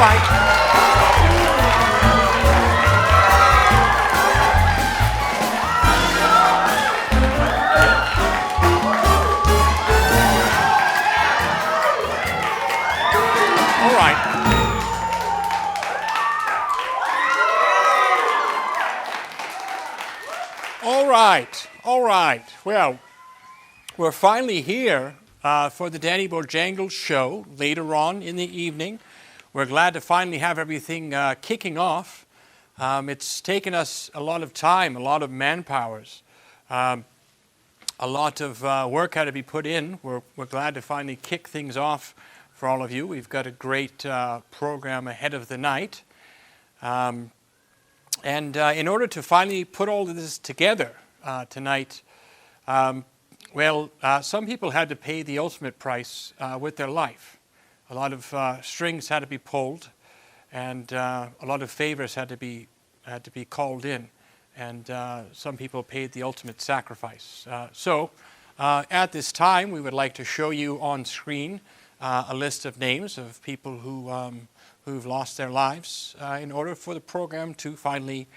All right. Well, we're finally here for the Danny Bojangles show later on in the evening. We're glad to finally have everything kicking off. It's taken us a lot of time, a lot of manpowers, a lot of work had to be put in. We're glad to finally kick things off for all of you. We've got a great program ahead of the night. And in order to finally put all of this together tonight, some people had to pay the ultimate price with their life. A lot of strings had to be pulled, and a lot of favors had to be called in, and some people paid the ultimate sacrifice. So at this time, we would like to show you on screen a list of names of people who've lost their lives in order for the program to finally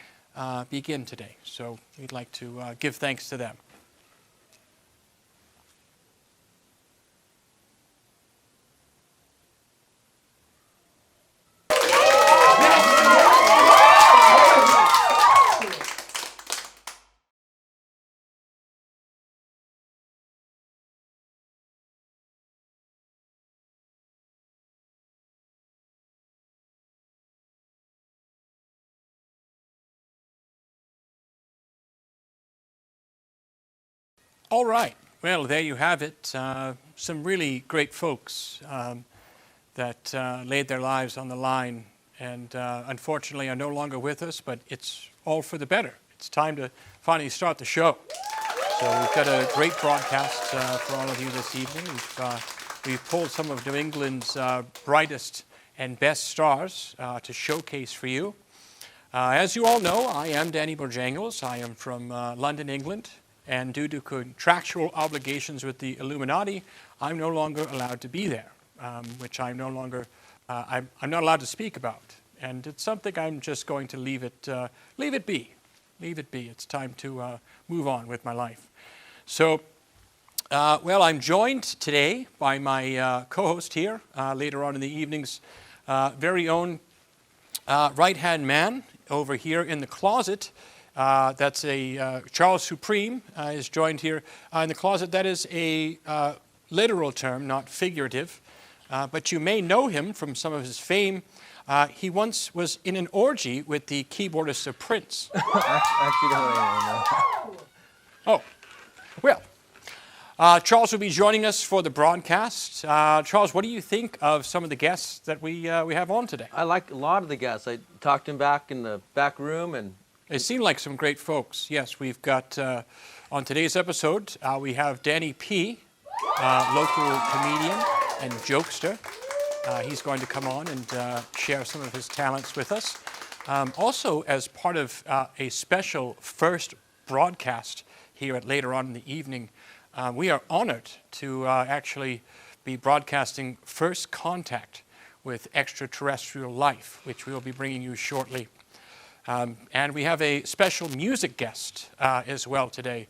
begin today. So we'd like to give thanks to them. All right. Well, there you have it. Some really great folks that laid their lives on the line and unfortunately are no longer with us, but it's all for the better. It's time to finally start the show. So we've got a great broadcast for all of you this evening. We've pulled some of New England's brightest and best stars to showcase for you. As you all know, I am Danny Bojangles. I am from London, England. And due to contractual obligations with the Illuminati, I'm no longer allowed to be there, which I'm no longer, I'm not allowed to speak about. And it's something I'm just going to leave it be. Leave it be. It's time to move on with my life. So, I'm joined today by my co-host here, later on in the evening's very own right-hand man over here in the closet. That's a Charles Supreme is joined here in the closet. That is a literal term, not figurative. But you may know him from some of his fame. He once was in an orgy with the keyboardist of Prince. Actually, don't know. Oh, well. Charles will be joining us for the broadcast. Charles, what do you think of some of the guests that we have on today? I like a lot of the guests. I talked to him back in the back room, and they seem like some great folks. Yes, we've got, on today's episode, we have Danny P., local comedian and jokester. He's going to come on and share some of his talents with us. Also, as part of a special first broadcast here at later on in the evening, we are honored to actually be broadcasting First Contact with Extraterrestrial Life, which we will be bringing you shortly. And we have a special music guest as well today.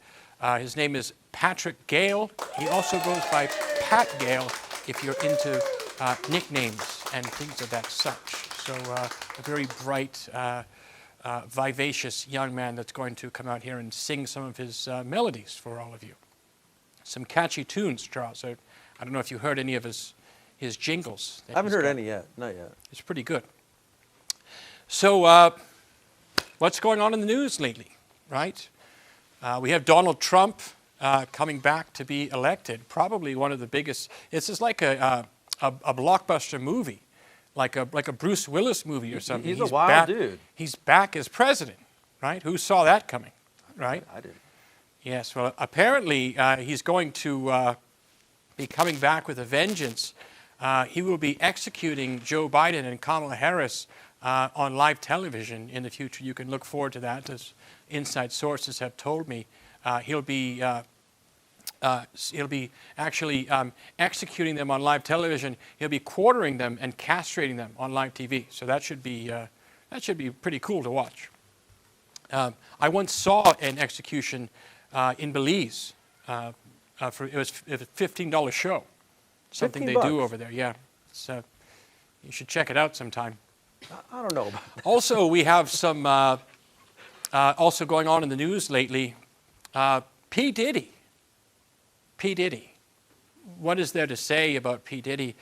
His name is Patrick Gale. He also goes by Pat Gale if you're into nicknames and things of that such. So a very bright, vivacious young man that's going to come out here and sing some of his melodies for all of you. Some catchy tunes, Charles. I don't know if you heard any of his jingles. I haven't heard any yet. Not yet. It's pretty good. So, what's going on in the news lately, right? We have Donald Trump coming back to be elected. Probably one of the biggest. It's just like a blockbuster movie, like a Bruce Willis movie or something. He's a wild dude. He's back as president, right? Who saw that coming, right? I did. Yes. Well, apparently he's going to be coming back with a vengeance. He will be executing Joe Biden and Kamala Harris on live television in the future. You can look forward to that, as inside sources have told me. He'll be he'll be actually executing them on live television. He'll be quartering them and castrating them on live TV. So that should be pretty cool to watch. I once saw an execution in Belize. It was a $15 show. Something they do over there. Yeah, you should check it out sometime. I don't know about that. Also, we have some also going on in the news lately. P. Diddy. P. Diddy. What is there to say about P. Diddy?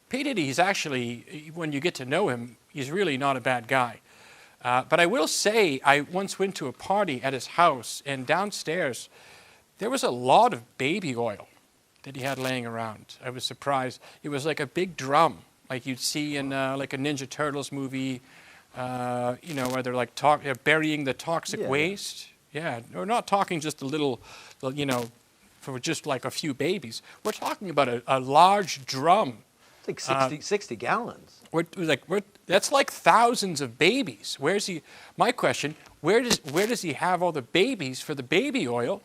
P. Diddy, he's actually, when you get to know him, he's really not a bad guy. But I will say, I once went to a party at his house, and downstairs, there was a lot of baby oil that he had laying around. I was surprised. It was like a big drum, like you'd see in like a Ninja Turtles movie, where they're like burying the toxic waste. Yeah, we're not talking just a little, for just like a few babies. We're talking about a large drum. It's like 60 gallons. That's like thousands of babies. Where's he? My question: where does he have all the babies for the baby oil?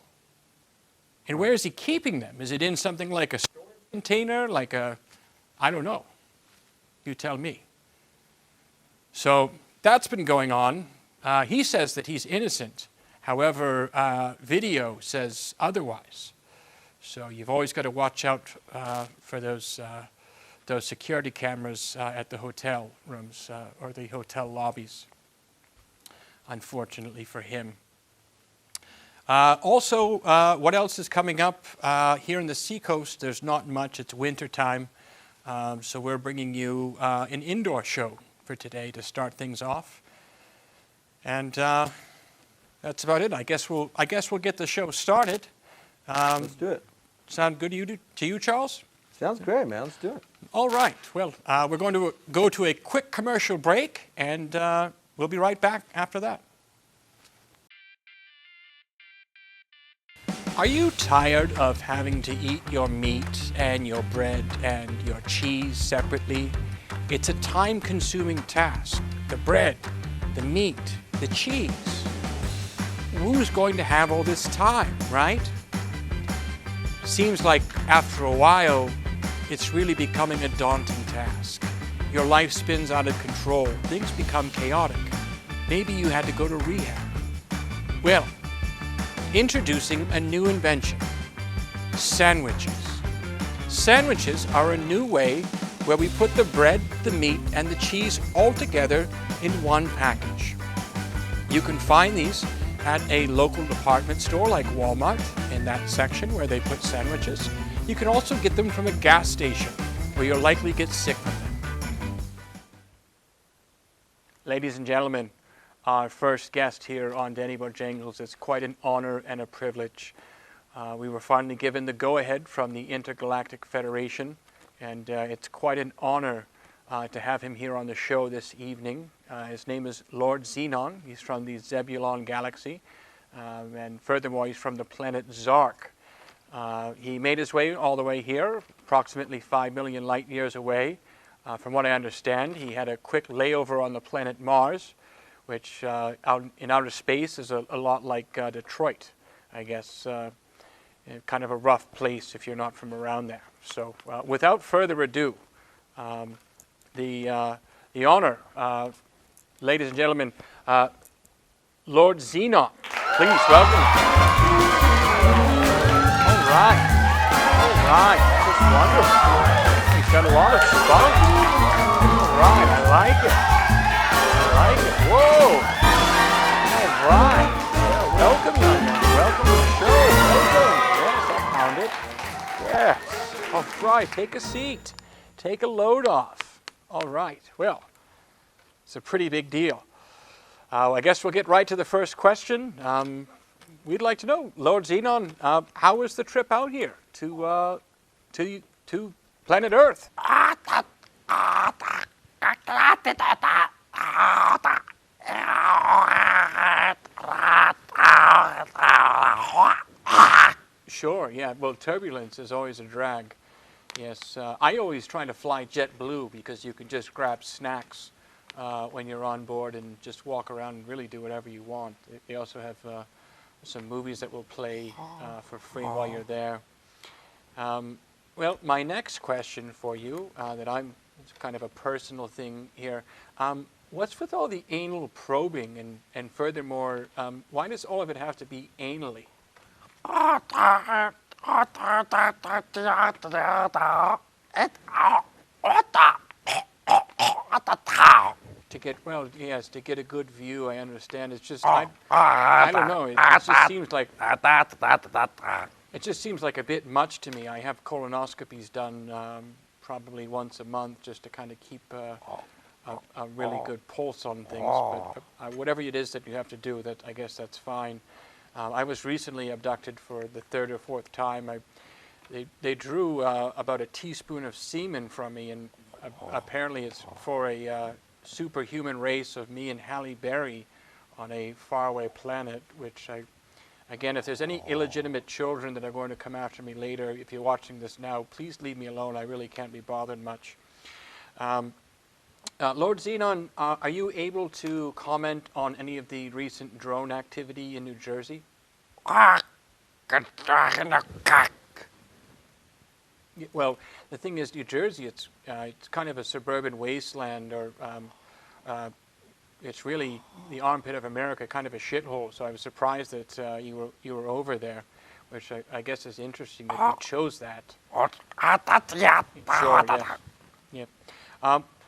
And where is he keeping them? Is it in something like a storage container, I don't know. You tell me. So that's been going on. He says that he's innocent. However, video says otherwise. So you've always got to watch out for those security cameras at the hotel rooms or the hotel lobbies, unfortunately for him. Also, what else is coming up? Here in the Seacoast, there's not much. It's winter time. So we're bringing you an indoor show for today to start things off. And that's about it. I guess we'll get the show started. Let's do it. Sound good to you, Charles? Sounds great, man. Let's do it. All right. Well, we're going to go to a quick commercial break, and we'll be right back after that. Are you tired of having to eat your meat and your bread and your cheese separately? It's a time-consuming task. The bread, the meat, the cheese. Who's going to have all this time, right? Seems like after a while, it's really becoming a daunting task. Your life spins out of control. Things become chaotic. Maybe you had to go to rehab. Well, introducing a new invention, sandwiches. Sandwiches are a new way where we put the bread, the meat, and the cheese all together in one package. You can find these at a local department store like Walmart, in that section where they put sandwiches. You can also get them from a gas station where you'll likely get sick from them. Ladies and gentlemen, our first guest here on Denny Bojangles. It's quite an honor and a privilege. We were finally given the go-ahead from the Intergalactic Federation, and it's quite an honor to have him here on the show this evening. His name is Lord Xenon. He's from the Zebulon Galaxy, and furthermore, he's from the planet Zark. He made his way all the way here, approximately 5 million light years away. From what I understand, he had a quick layover on the planet Mars, which out in outer space is a lot like Detroit, I guess. Kind of a rough place if you're not from around there. So without further ado, the honor, ladies and gentlemen, Lord Xenon. Please welcome. All right. That's wonderful. He's got a lot of spunk. All right, I like it. Whoa! All right. Yeah, welcome, young man. Welcome to the show. Welcome. Yes, I found it. Yes. All right. Take a seat. Take a load off. All right. Well, it's a pretty big deal. I guess we'll get right to the first question. We'd like to know, Lord Xenon, how was the trip out here to planet Earth? Sure, yeah. Well, turbulence is always a drag. Yes, I always try to fly JetBlue because you can just grab snacks when you're on board and just walk around and really do whatever you want. They also have some movies that will play for free while you're there. Well, my next question for you, it's kind of a personal thing here. What's with all the anal probing, and furthermore, why does all of it have to be anally? To get, well, yes, to get a good view, I understand. It's just, I don't know, it just seems like a bit much to me. I have colonoscopies done probably once a month just to kind of keep a really good pulse on things. But whatever it is that you have to do, I guess that's fine. I was recently abducted for the third or fourth time. They drew about a teaspoon of semen from me, and apparently it's for a superhuman race of me and Halle Berry on a faraway planet, which again, if there's any illegitimate children that are going to come after me later, if you're watching this now, please leave me alone. I really can't be bothered much. Lord Xenon, are you able to comment on any of the recent drone activity in New Jersey? Well, the thing is, New Jersey, it's kind of a suburban wasteland, or it's really the armpit of America, kind of a shithole. So I was surprised that you were over there, which I guess is interesting that you chose that. Sure, yes. Yeah.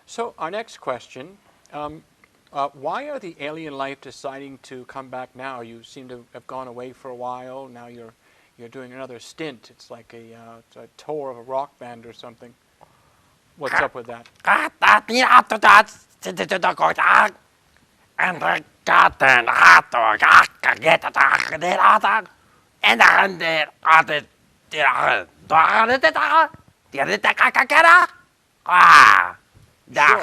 So our next question, why are the alien life deciding to come back now? You seem to have gone away for a while. Now you're doing another stint. It's like a tour of a rock band or something. What's up with that? Sure.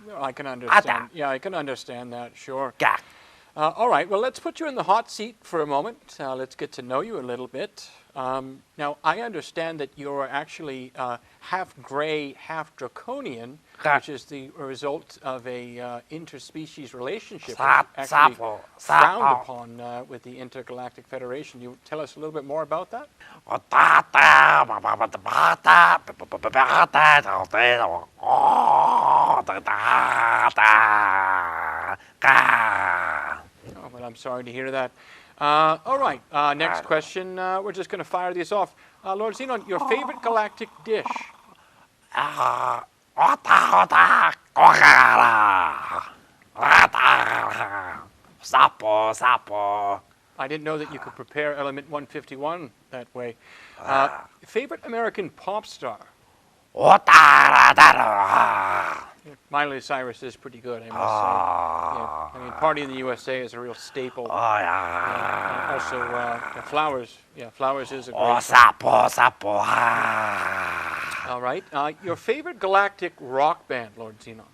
No, I can understand. Yeah, I can understand that, sure. All right, well, let's put you in the hot seat for a moment. Let's get to know you a little bit. Now, I understand that you're actually half gray, half draconian, which is the result of a interspecies relationship actually frowned upon with the Intergalactic Federation. You tell us a little bit more about that? Oh, well, I'm sorry to hear that. All right, next question. We're just going to fire these off. Lord Xenon, your favorite galactic dish? Sapo. I didn't know that you could prepare Element 151 that way. Favorite American pop star? Miley Cyrus is pretty good, I must say. Yeah. I mean, Party in the USA is a real staple. Also, Flowers. Yeah, Flowers is a great Sapo. All right. Your favorite galactic rock band, Lord Xenon?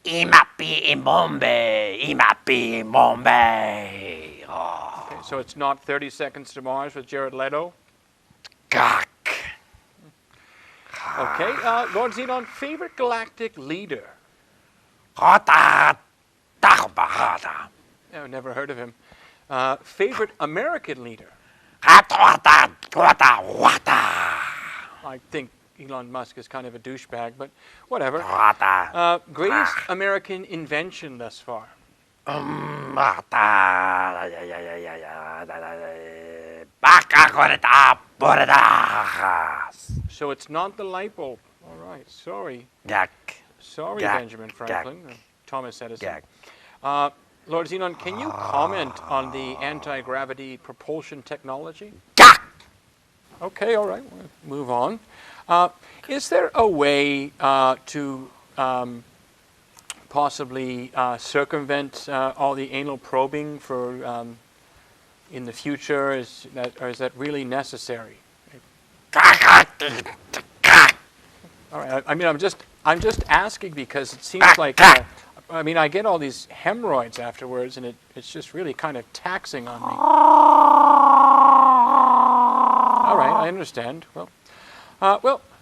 Imapi Bombay. Okay, so it's not 30 Seconds to Mars with Jared Leto? Gak. Okay. Lord Xenon, favorite galactic leader? I've Never heard of him. Favorite American leader? I I think Elon Musk is kind of a douchebag, but whatever. Greatest American invention thus far? So it's not the light bulb. All right. Sorry. Sorry, Benjamin Franklin. Thomas Edison. Lord Xenon, can you comment on the anti-gravity propulsion technology? Okay, all right. We'll move on. Is there a way to possibly circumvent all the anal probing for in the future? Is that really necessary? All right. I mean, I'm just asking because it seems like I mean, I get all these hemorrhoids afterwards, and it's just really kind of taxing on me. All right, I understand. Well,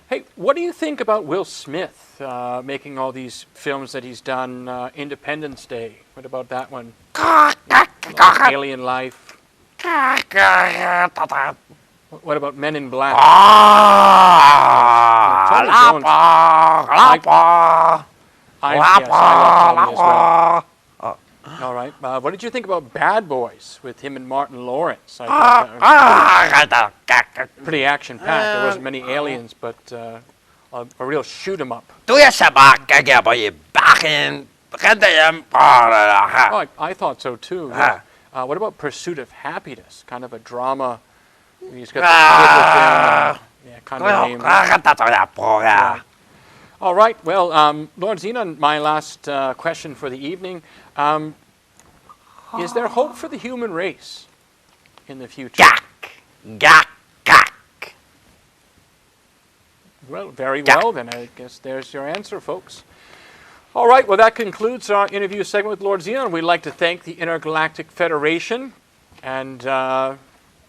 hey, what do you think about Will Smith making all these films that he's done? Independence Day. What about that one? Alien Life. What about Men in Black? Ah, Jones. lapa, Yes, I love Tommy as well. lapa. All right. What did you think about Bad Boys with him and Martin Lawrence? I thought that was pretty action-packed. There wasn't many aliens, but a real shoot-'em-up. Doe je sabak, kijk je bij je bakken. Begint hem. Oh, I thought so too. Yeah. What about Pursuit of Happiness? Kind of a drama. He's got the kid with him. Yeah, kind of name. Ja. All right. Well, Lord Zenon, my last question for the evening. Is there hope for the human race in the future? Gak, gak, gak. Well, very well, then I guess there's your answer, folks. All right, well, that concludes our interview segment with Lord Zenon. We'd like to thank the Intergalactic Federation, and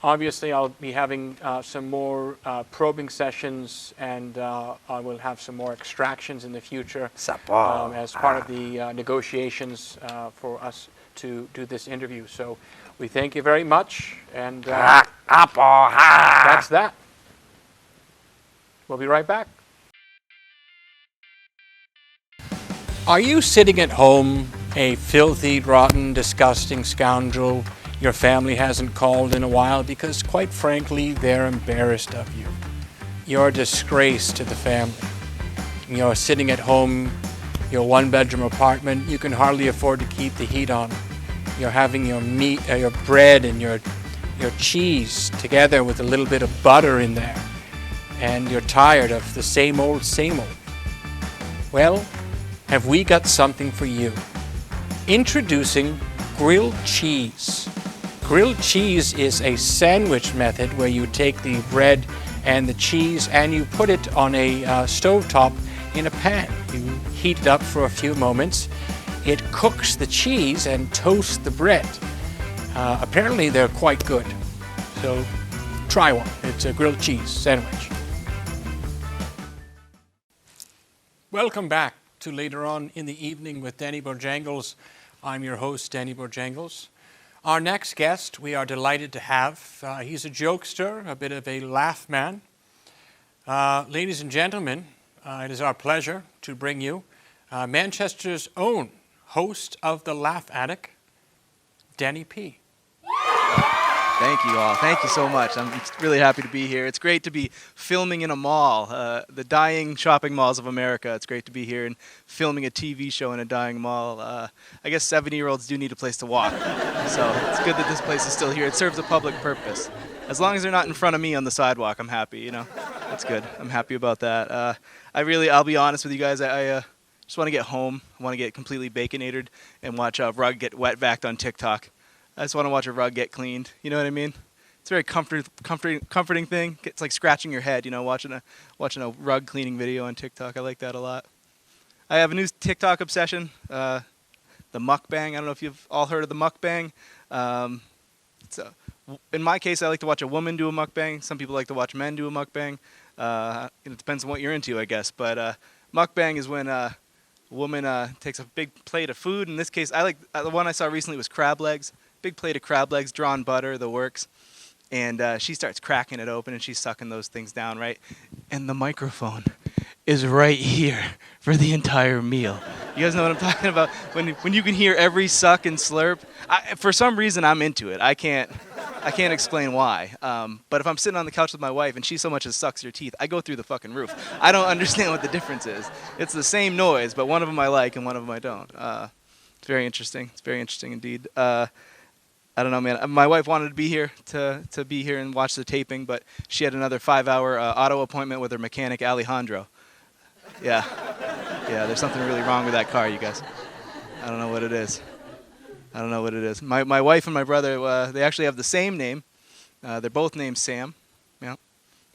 obviously I'll be having some more probing sessions, and I will have some more extractions in the future as part of the negotiations for us to do this interview. So we thank you very much, and that's that. We'll be right back. Are you sitting at home, a filthy, rotten, disgusting scoundrel your family hasn't called in a while because, quite frankly, they're embarrassed of you? You're a disgrace to the family. You're sitting at home, your one-bedroom apartment, you can hardly afford to keep the heat on. You're having your meat, your bread and your cheese together with a little bit of butter in there. And you're tired of the same old, same old. Well, have we got something for you. Introducing grilled cheese. Grilled cheese is a sandwich method where you take the bread and the cheese and you put it on a stovetop in a pan. You heat it up for a few moments. It cooks the cheese and toasts the bread. Apparently they're quite good. So try one. It's a grilled cheese sandwich. Welcome back to Later On in the Evening with Danny Bojangles. I'm your host, Danny Bojangles. Our next guest we are delighted to have. He's a jokester, a bit of a laugh man. Ladies and gentlemen, it is our pleasure to bring you Manchester's own host of The Laugh Attic, Danny P. Thank you all. Thank you so much. I'm really happy to be here. It's great to be filming in a mall, the dying shopping malls of America. It's great to be here and filming a TV show in a dying mall. I guess 70-year-olds do need a place to walk. So it's good that this place is still here. It serves a public purpose. As long as they're not in front of me on the sidewalk, I'm happy, you know. That's good. I'm happy about that. I'll be honest with you guys. I just want to get home. I want to get completely baconated and watch a rug get wet-vacked on TikTok. I just want to watch a rug get cleaned. You know what I mean? It's a very comforting thing. It's like scratching your head, you know, watching a rug cleaning video on TikTok. I like that a lot. I have a new TikTok obsession, the mukbang. I don't know if you've all heard of the mukbang. In my case, I like to watch a woman do a mukbang. Some people like to watch men do a mukbang. It depends on what you're into, I guess. But mukbang is when a woman takes a big plate of food. In this case, the one I saw recently was crab legs. Big plate of crab legs, drawn butter, the works. And she starts cracking it open and she's sucking those things down, right? And the microphone is right here for the entire meal. You guys know what I'm talking about? When you can hear every suck and slurp. For some reason, I'm into it. I can't explain why. But if I'm sitting on the couch with my wife and she so much as sucks her teeth, I go through the fucking roof. I don't understand what the difference is. It's the same noise, but one of them I like and one of them I don't. It's very interesting. It's very interesting indeed. I don't know, man. My wife wanted to be here to be here and watch the taping, but she had another 5-hour auto appointment with her mechanic, Alejandro. Yeah, there's something really wrong with that car, you guys. I don't know what it is. My wife and my brother, they actually have the same name. They're both named Sam. Yeah.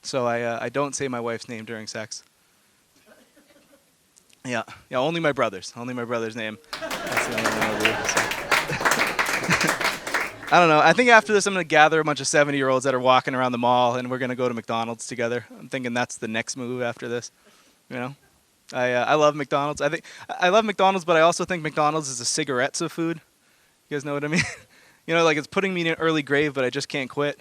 So I don't say my wife's name during sex. Yeah, only my brother's name. That's the only one I do, so. I don't know. I think after this, I'm going to gather a bunch of 70-year-olds that are walking around the mall, and we're going to go to McDonald's together. I'm thinking that's the next move after this. You know, I love McDonald's. I love McDonald's, but I also think McDonald's is the cigarettes of food. You guys know what I mean? You know, like it's putting me in an early grave, but I just can't quit.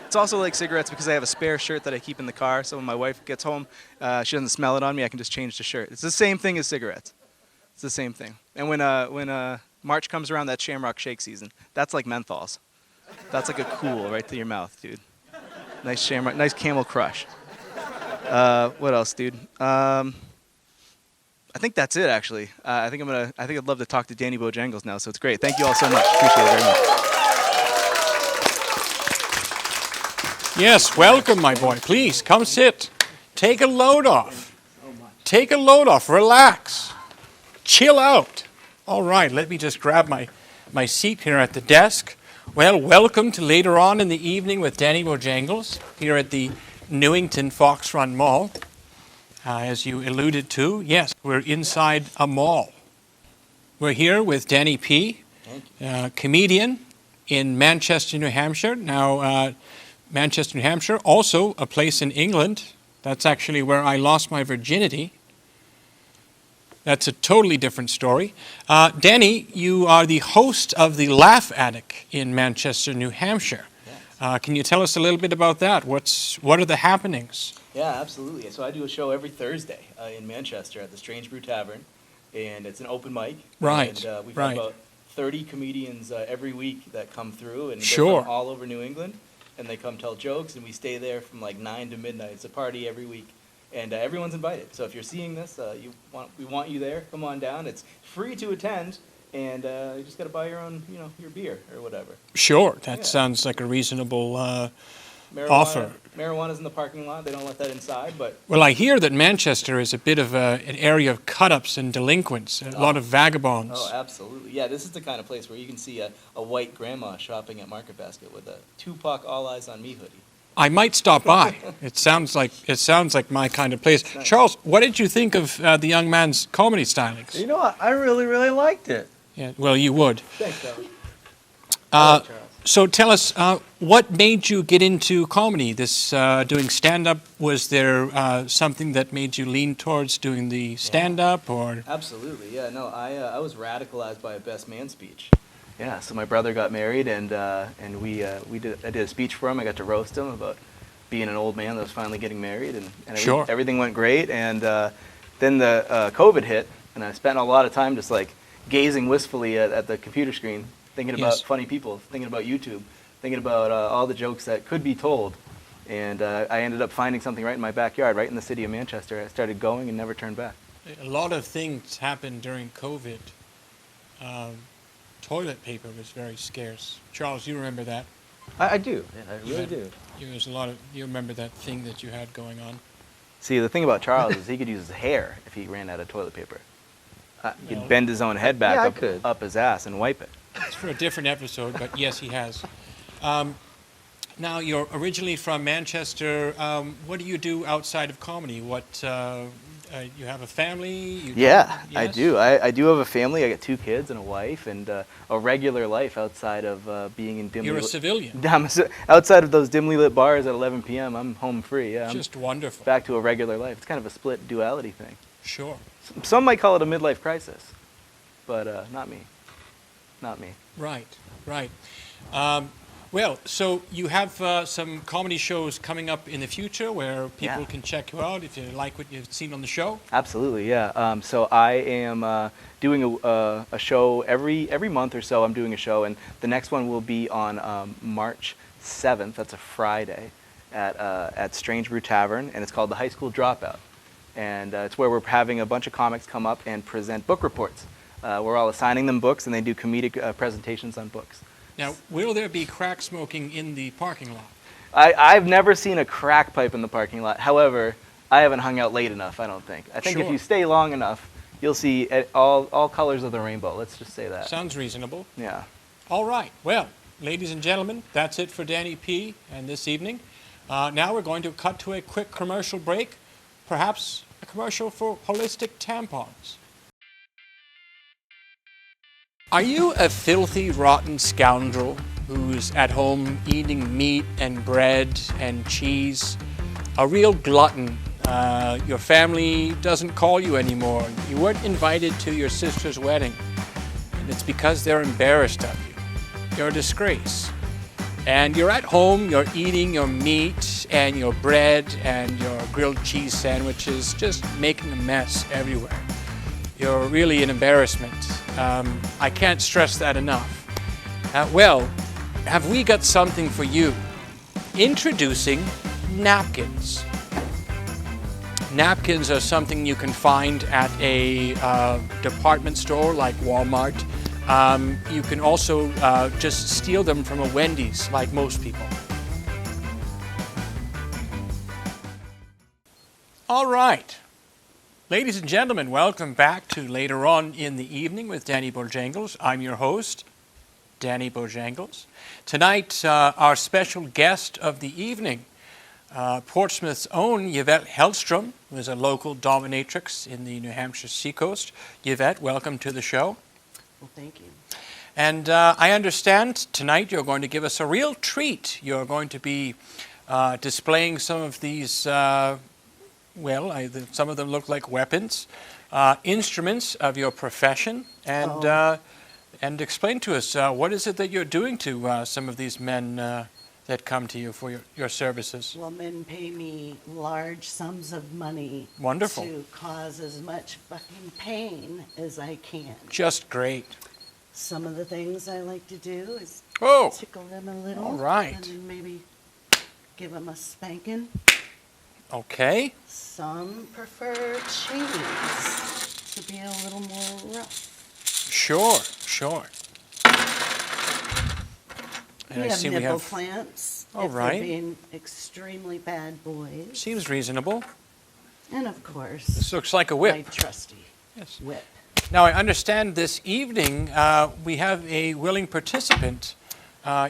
It's also like cigarettes because I have a spare shirt that I keep in the car. So when my wife gets home, she doesn't smell it on me. I can just change the shirt. It's the same thing as cigarettes. It's the same thing. And when March comes around, that's Shamrock Shake season. That's like menthols. That's like a cool right to your mouth, dude. Nice Shamrock, nice Camel Crush. What else, dude? I think that's it, actually. I think I'd love to talk to Danny Bojangles now. So it's great. Thank you all so much. Appreciate it very much. Yes, welcome, my boy. Please, come sit. Take a load off. Take a load off. Relax. Chill out. All right, let me just grab my seat here at the desk. Well, welcome to Later On in the Evening with Danny Bojangles here at the Newington Fox Run Mall. As you alluded to, yes, we're inside a mall. We're here with Danny P., comedian in Manchester, New Hampshire. Now, Manchester, New Hampshire, also a place in England. That's actually where I lost my virginity. That's a totally different story. Danny, you are the host of the Laugh Attic in Manchester, New Hampshire. Can you tell us a little bit about that? What are the happenings? Yeah, absolutely. So I do a show every Thursday in Manchester at the Strange Brew Tavern, and it's an open mic. Right. And we've right. got about 30 comedians every week that come through, and they're Sure. from all over New England, and they come tell jokes, and we stay there from like 9 to midnight. It's a party every week, and everyone's invited. So if you're seeing this, we want you there. Come on down. It's free to attend, and you just got to buy your own, your beer or whatever. Sure, that Yeah. sounds like a reasonable offer. Marijuana's in the parking lot. They don't let that inside, but Well, I hear that Manchester is a bit of an area of cut-ups and delinquents, a lot of vagabonds. oh, absolutely. Yeah, this is the kind of place where you can see a white grandma shopping at Market Basket with a Tupac All Eyes on Me hoodie. I might stop by. It sounds like my kind of place. Charles, what did you think of the young man's comedy stylings? You know what? I really, really liked it. Yeah, well, you would. Thanks, Charles. Uh, So tell us, what made you get into comedy? This doing stand-up, was there something that made you lean towards doing the stand-up, or? Absolutely, yeah. No, I was radicalized by a best man speech. Yeah, so my brother got married, and I did a speech for him. I got to roast him about being an old man that was finally getting married, and Sure. everything went great. And then the COVID hit, and I spent a lot of time just like gazing wistfully at the computer screen, thinking about Yes. funny people, thinking about YouTube, thinking about all the jokes that could be told. And I ended up finding something right in my backyard, right in the city of Manchester. I started going and never turned back. A lot of things happened during COVID. Toilet paper was very scarce. Charles, you remember that? I do. Yeah, I really do. You remember that thing that you had going on? See, the thing about Charles is he could use his hair if he ran out of toilet paper. He No. could bend his own head back Yeah, I up, could. up his ass and wipe it. It's for a different episode, but yes, he has. Now, you're originally from Manchester. What do you do outside of comedy? You have a family? Yeah, I Yes? do. I do have a family. I got 2 kids and a wife, and a regular life outside of being in dimly You're a lit- civilian. outside of those dimly lit bars at 11 p.m. I'm home free. Yeah, I'm Just wonderful. back to a regular life. It's kind of a split duality thing. Sure. Some might call it a midlife crisis, but not me. Not me. Right, right. Well, so you have some comedy shows coming up in the future where people Yeah. can check you out if you like what you've seen on the show. Absolutely, yeah. So I am doing a show every month or so. I'm doing a show, and the next one will be on March 7th. That's a Friday at Strange Brew Tavern, and it's called the High School Dropout. And it's where we're having a bunch of comics come up and present book reports. We're all assigning them books, and they do comedic presentations on books. Now, will there be crack smoking in the parking lot? I've never seen a crack pipe in the parking lot. However, I haven't hung out late enough, I don't think. I think if Sure. you stay long enough, you'll see all colors of the rainbow. Let's just say that. Sounds reasonable. Yeah. All right. Well, ladies and gentlemen, that's it for Danny P. and this evening. Now we're going to cut to a quick commercial break, perhaps a commercial for holistic tampons. Are you a filthy, rotten scoundrel who's at home eating meat and bread and cheese? A real glutton. Your family doesn't call you anymore. You weren't invited to your sister's wedding. And it's because they're embarrassed of you. you're a disgrace. And you're at home, you're eating your meat and your bread and your grilled cheese sandwiches, just making a mess everywhere. You're really an embarrassment. I can't stress that enough. Well, have we got something for you? Introducing napkins. Napkins are something you can find at a department store like Walmart. You can also just steal them from a Wendy's, like most people. All right. Ladies and gentlemen, welcome back to Later On in the Evening with Danny Bojangles. I'm your host, Danny Bojangles. Tonight, our special guest of the evening, Portsmouth's own Yvette Hellstrom, who is a local dominatrix in the New Hampshire seacoast. Yvette, welcome to the show. Well, thank you. And I understand tonight you're going to give us a real treat. You're going to be displaying some of these, some of them look like weapons, instruments of your profession. And explain to us, what is it that you're doing to some of these men that come to you for your services? Well, men pay me large sums of money. Wonderful. To cause as much fucking pain as I can. Just great. Some of the things I like to do is tickle them a little. All right. And then maybe give them a spanking. Okay. Some prefer chains to be a little more rough. Sure. And We I have see nipple clamps All if right. they're being extremely bad boys. Seems reasonable. And of course, This looks like a my whip. trusty Yes. whip. Now, I understand this evening we have a willing participant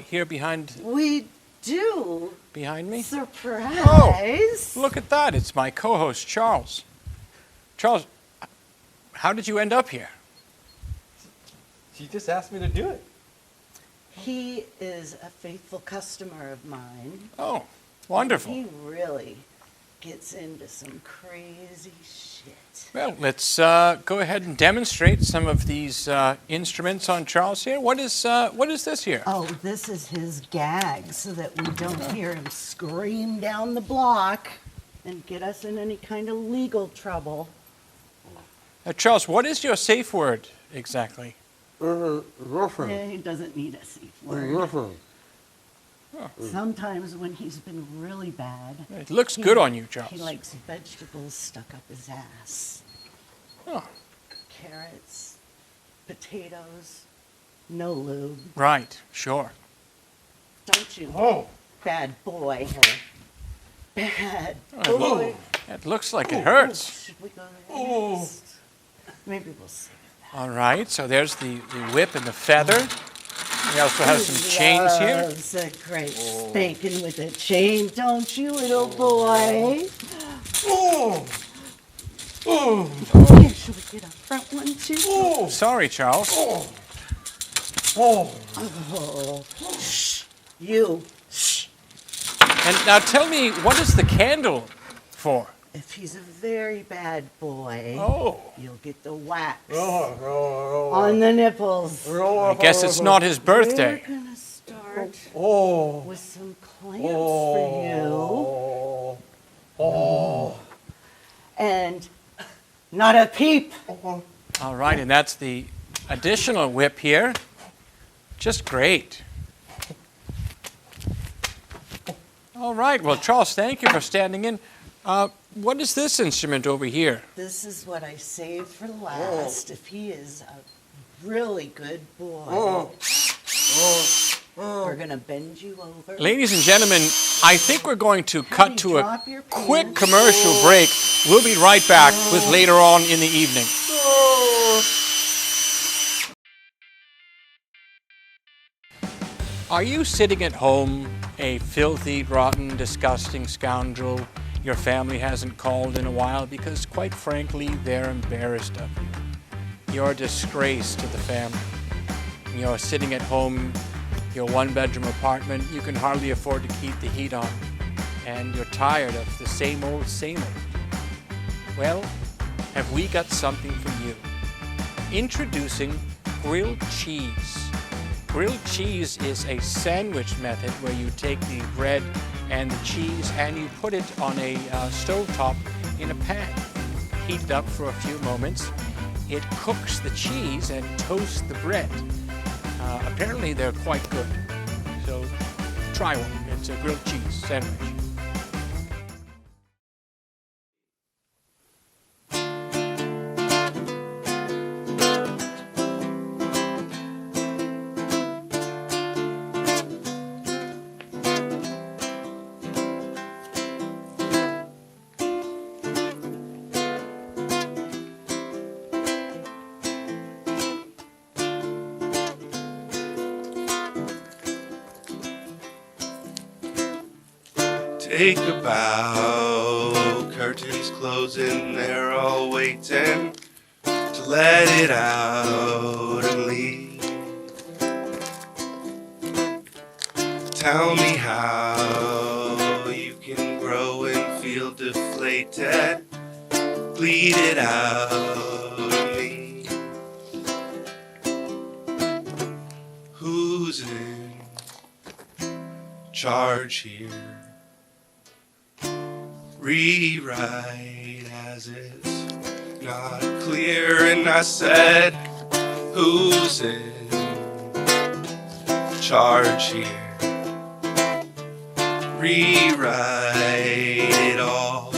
here behind We do. me. Surprise! Look at that. It's my co-host, Charles. Charles, how did you end up here? She just asked me to do it. He is a faithful customer of mine. Oh, wonderful. He really gets into some crazy shit. Well, let's go ahead and demonstrate some of these instruments on Charles here. What is this here? Oh, this is his gag so that we don't hear him scream down the block and get us in any kind of legal trouble. Charles, what is your safe word exactly? He doesn't need a safe word. Sometimes when he's been really bad, It looks good on you, Charles. he likes vegetables stuck up his ass. Oh, Carrots, potatoes, no lube. right, sure. Don't you? Bad boy. Bad Oh, boy. It looks like it hurts. Should we go there next? Maybe we'll see. All right, so there's the whip and the feather. We also have some chains here. Loves a great spanking with a chain, don't you, little boy? Okay, should we get a front one too? Sorry, Charles. You. Shh. And now tell me, what is the candle for? If he's a very bad boy, Oh, you'll get the wax on the nipples. I guess it's not his birthday. We're gonna start with some clamps for you. And not a peep. All right, and that's the additional whip here. Just great. All right, well, Charles, thank you for standing in. What is this instrument over here? This is what I saved for last. If he is a really good boy, we're gonna bend you over. Ladies and gentlemen, I think we're going to cut to a Drop your quick pants. commercial break. We'll be right back with Later On in the Evening. Are you sitting at home, a filthy, rotten, disgusting scoundrel your family hasn't called in a while because, quite frankly, they're embarrassed of you? You're a disgrace to the family. You're sitting at home, your one-bedroom apartment, you can hardly afford to keep the heat on, and you're tired of the same old, same old. Well, have we got something for you? Introducing grilled cheese. grilled cheese is a sandwich method where you take the bread and the cheese and you put it on a stovetop in a pan. Heat it up for a few moments. It cooks the cheese and toasts the bread. Apparently they're quite good. So try one. It's a grilled cheese sandwich. Take a bow, curtains closing, they're all waiting to let it out and leave. Tell me how you can grow and feel deflated, bleed it out of me. Who's in charge here? Rewrite as it's not clear, and I said, who's in charge here? Rewrite it all.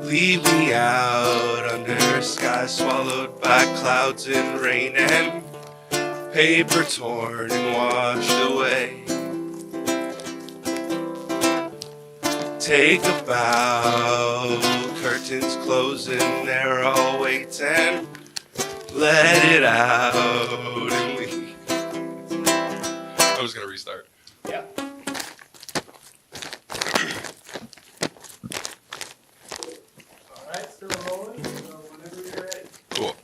Leave me out under sky swallowed by clouds and rain and paper torn and washed away. Take a bow, curtains closing, they're all waiting. Let it out and leave. I was gonna restart. Yeah. All right, still rolling. So whenever you're ready. Cool.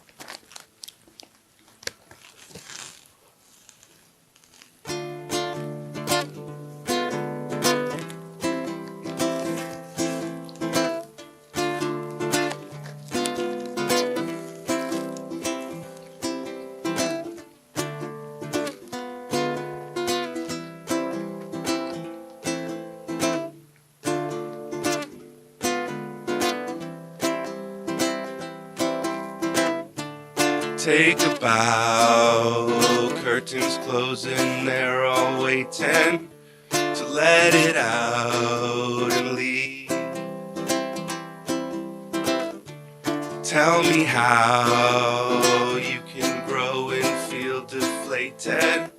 Take a bow, curtains closing, they're all waiting to let it out and leave. Tell me how you can grow and feel deflated,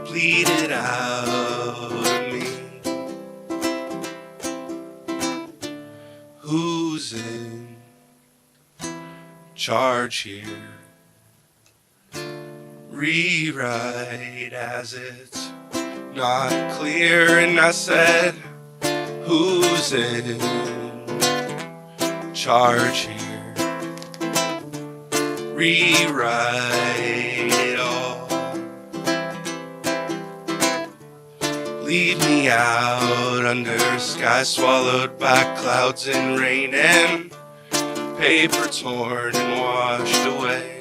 bleed it out of me. Who's in charge here? Rewrite as it's not clear, and I said, who's in charge here? Rewrite it all. Leave me out under sky swallowed by clouds and rain and paper torn and washed away.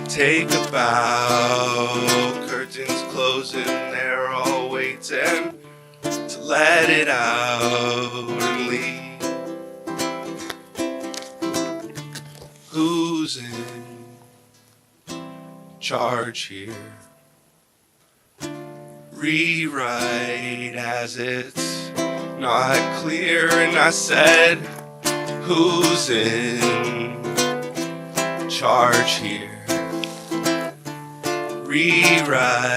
Take a bow, curtains closing, they're all waiting to let it out and leave. Who's in charge here? Rewrite as it's not clear, and I said, who's in charge here? Rewrite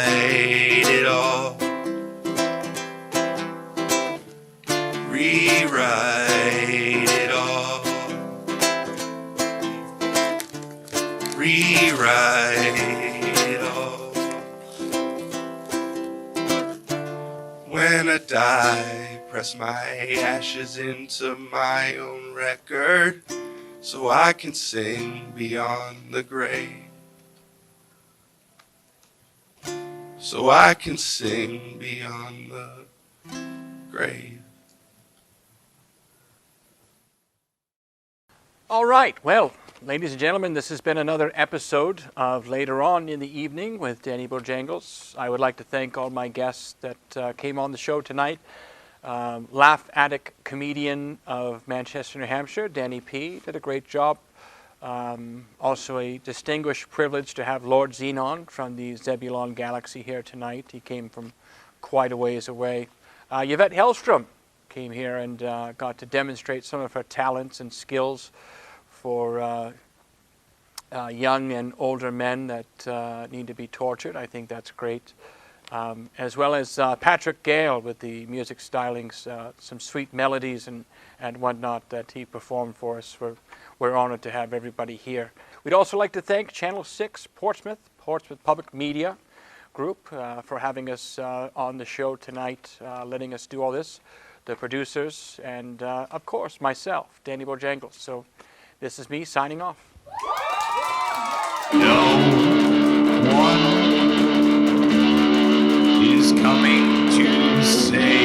it all. Rewrite it all. Rewrite it all. When I die, press my ashes into my own record so I can sing beyond the grave. So I can sing beyond the grave. All right, well, Ladies and gentlemen, this has been another episode of Later On in the Evening with Danny Bojangles. I would like to thank all my guests that came on the show tonight. Laugh Addict comedian of Manchester, New Hampshire, Danny P. did a great job. Also a distinguished privilege to have Lord Xenon from the Zebulon Galaxy here tonight. He came from quite a ways away. Yvette Hellstrom came here and got to demonstrate some of her talents and skills for young and older men that need to be tortured. I think that's great. As well as Patrick Gale with the music stylings, some sweet melodies and whatnot that he performed for us. We're honored to have everybody here. We'd also like to thank Channel 6 Portsmouth Public Media Group for having us on the show tonight, letting us do all this, the producers, and of course myself, Danny Bojangles. So this is me signing off. No one is coming to save